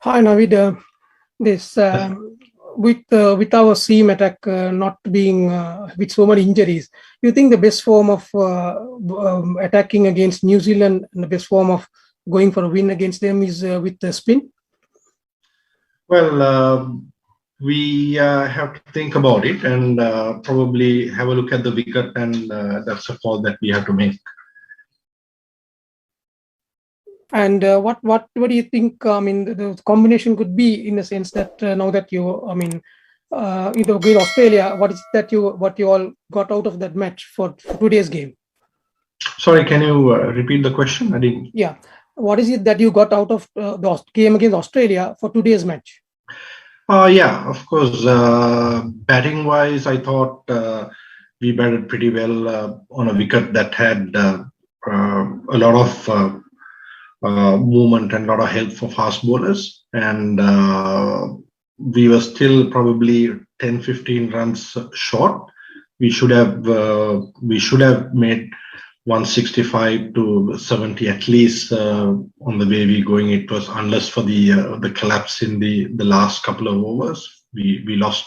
Hi, Navid. This with our seam attack not being with so many injuries, you think the best form of attacking against New Zealand and the best form of going for a win against them is with the spin? Well, we have to think about it and probably have a look at the wicket, and that's a call that we have to make. And what do you think? I mean, the combination could be in the sense that now that you, I mean, either with Australia, what you all got out of that match for today's game? Sorry, can you repeat the question? I didn't. Yeah, what is it that you got out of the game against Australia for today's match? Yeah, of course. Batting wise, I thought we batted pretty well on a wicket that had a lot of movement and a lot of help for fast bowlers. And we were still probably 10-15 runs short. We should have made 165 to 70 at least on the way we're going. It was, unless for the collapse in the last couple of overs, we lost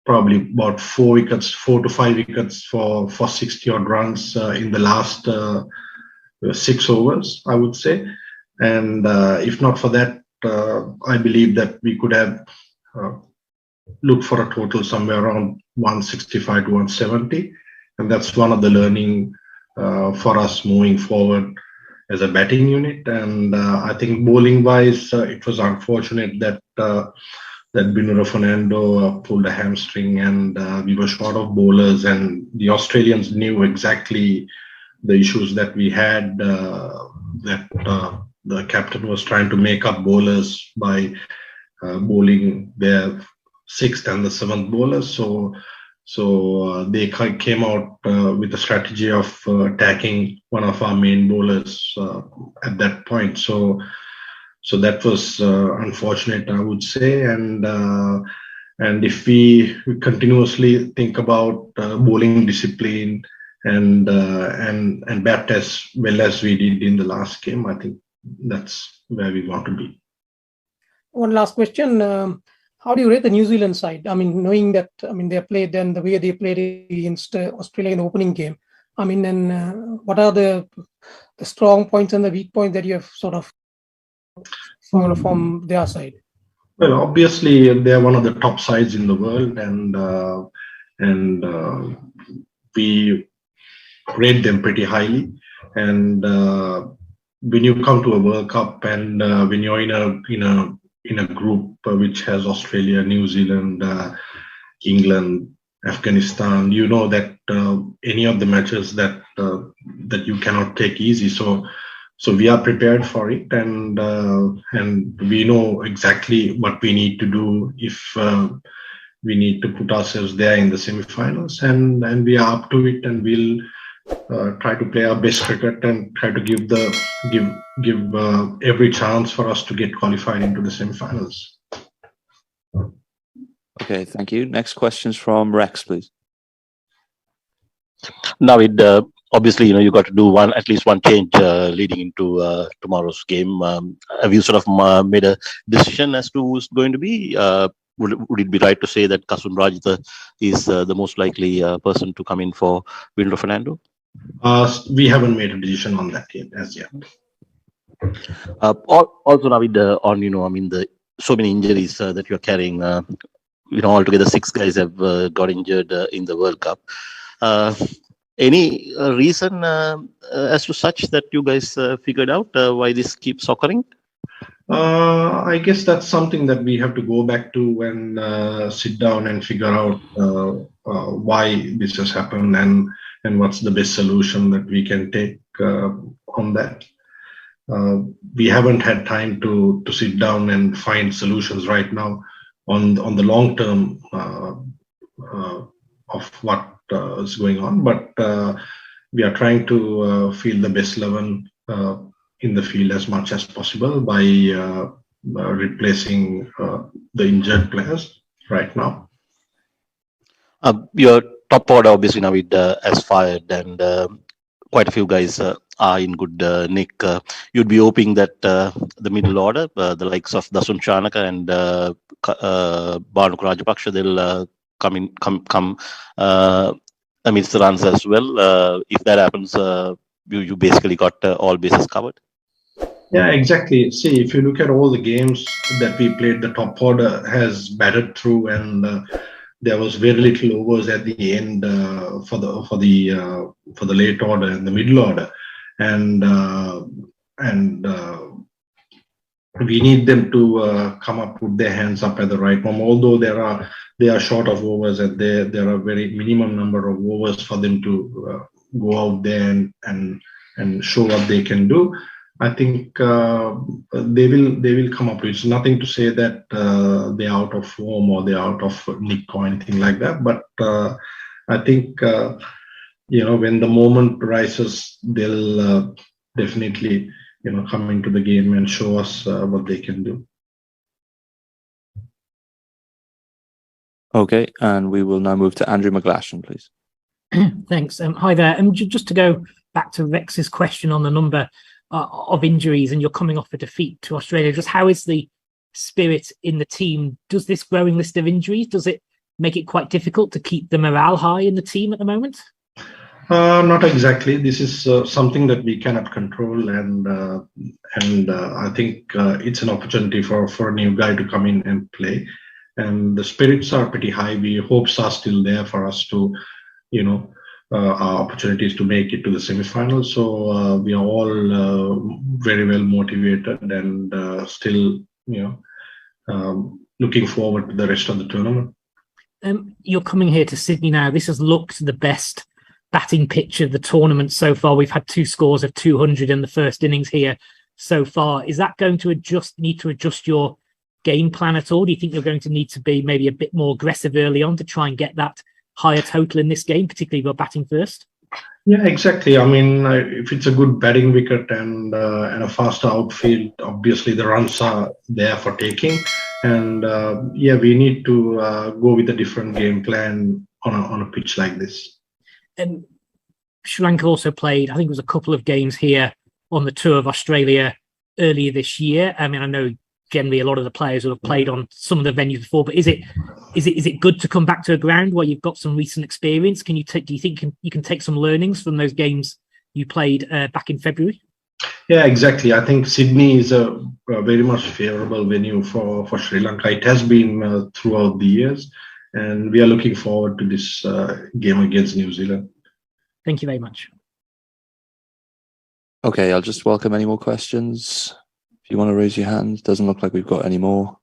probably about 4 to 5 wickets for 60 odd runs in the last 6 overs, I would say. And if not for that, I believe that we could have looked for a total somewhere around 165 to 170. And that's one of the learning for us moving forward as a batting unit. And I think bowling wise, it was unfortunate that Binura Fernando pulled a hamstring, and we were short of bowlers, and the Australians knew exactly the issues that we had, that the captain was trying to make up bowlers by bowling their 6th and the 7th bowlers. So they came out with a strategy of attacking one of our main bowlers at that point. So that was unfortunate, I would say. And if we continuously think about bowling discipline and bat as well as we did in the last game, I think that's where we want to be. One last question. How do you rate the New Zealand side? I mean, knowing that, I mean, they played and the way they played against Australia in the opening game. I mean, and what are the strong points and the weak points that you have sort of from their side? Well, obviously, they're one of the top sides in the world, and we rate them pretty highly. And when you come to a World Cup, and when you're in a group which has Australia, New Zealand, England, Afghanistan, you know that any of the matches that you cannot take easy. So we are prepared for it, and we know exactly what we need to do if we need to put ourselves there in the semi-finals, and we are up to it, and we'll try to play our best cricket and try to give every chance for us to get qualified into the semi-finals. Okay, thank you. Next questions from Rex, please. Now, obviously, you got to do at least one change leading into tomorrow's game. Have you sort of made a decision as to who's going to be? Would it be right to say that Kasun Rajitha is the most likely person to come in for Binura Fernando? We haven't made a decision on that yet, as yet. Also, Navid, on so many injuries that you're carrying. Altogether 6 guys have got injured in the World Cup. Any reason as to such that you guys figured out why this keeps occurring? I guess that's something that we have to go back to and sit down and figure out why this has happened and what's the best solution that we can take on that. We haven't had time to sit down and find solutions right now on the long term of what is going on, but we are trying to field the best 11 in the field as much as possible by replacing the injured players right now. Your top order obviously now has fired, and quite a few guys are in good nick. You'd be hoping that the middle order, the likes of Dasun Chanaka and Bhanuk Rajapaksha, they'll come amidst the runs as well. If that happens, you basically got all bases covered. Yeah, exactly. See, if you look at all the games that we played, the top order has batted through, and there was very little overs at the end for the late order and the middle order, and we need them to come up, put their hands up at the right moment. Although they are short of overs, and there are very minimum number of overs for them to go out there and show what they can do. I think they will come up. It's nothing to say that they're out of form or they're out of nick or anything like that. But I think when the moment rises, they'll definitely come into the game and show us what they can do. Okay, and we will now move to Andrew McGlashan, please. Thanks. Hi there. Just to go back to Rex's question on the number of injuries, and you're coming off a defeat to Australia, just how is the spirit in the team? Does this growing list of injuries, does it make it quite difficult to keep the morale high in the team at the moment? Not exactly. This is something that we cannot control, and I think it's an opportunity for a new guy to come in and play. And the spirits are pretty high. We hopes are still there for us to, our opportunities to make it to the semifinals. So we are all very well motivated and still, looking forward to the rest of the tournament. You're coming here to Sydney now. This has looked the best batting pitch of the tournament so far. We've had 2 scores of 200 in the first innings here so far. Is that going to need to adjust your game plan at all? Do you think you're going to need to be maybe a bit more aggressive early on to try and get that higher total in this game, particularly if you're batting first? Yeah, exactly. I mean, if it's a good batting wicket and a faster outfield, obviously the runs are there for taking. And we need to go with a different game plan on a pitch like this. Sri Lanka also played, I think it was a couple of games here on the tour of Australia earlier this year. I mean, I know generally a lot of the players will have played on some of the venues before, but is it good to come back to a ground where you've got some recent experience? Do you think you can take some learnings from those games you played back in February? Yeah, exactly. I think Sydney is a very much favorable venue for Sri Lanka. It has been throughout the years, and we are looking forward to this game against New Zealand. Thank you very much. Okay, I'll just welcome any more questions. If you want to raise your hand, doesn't look like we've got any more.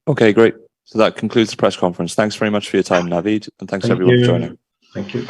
Okay, great. So that concludes the press conference. Thanks very much for your time, Naveed, and thanks everyone for joining. Thank you.